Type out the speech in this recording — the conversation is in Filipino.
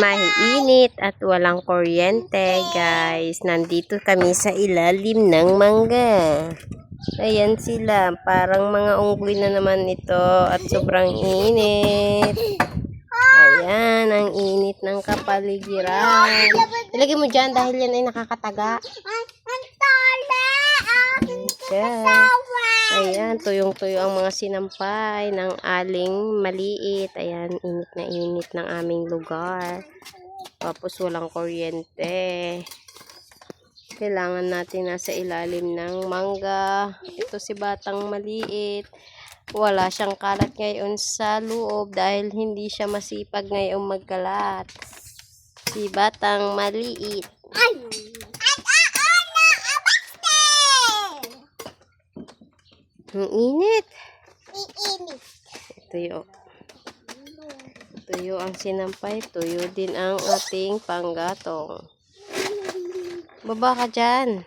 maiinit at walang kuryente, guys. Nandito kami sa ilalim ng mangga. Ayan sila. Parang mga unggoy na naman ito at sobrang init. Ayan, ang init ng kapaligiran. Ilagay mo dyan dahil yan ay nakakataga. Ayan, tuyong-tuyo ang mga sinampay ng aling maliit. Ayan, init na init ng aming lugar. Tapos walang kuryente. Kailangan natin nasa ilalim ng mangga. Ito si batang maliit. Wala siyang kalat ngayon sa loob dahil hindi siya masipag ngayong magkalat. Si batang maliit. Ang init. Tuyo. Tuyo ang sinampay. Tuyo din ang ating panggatong. Baba ka dyan.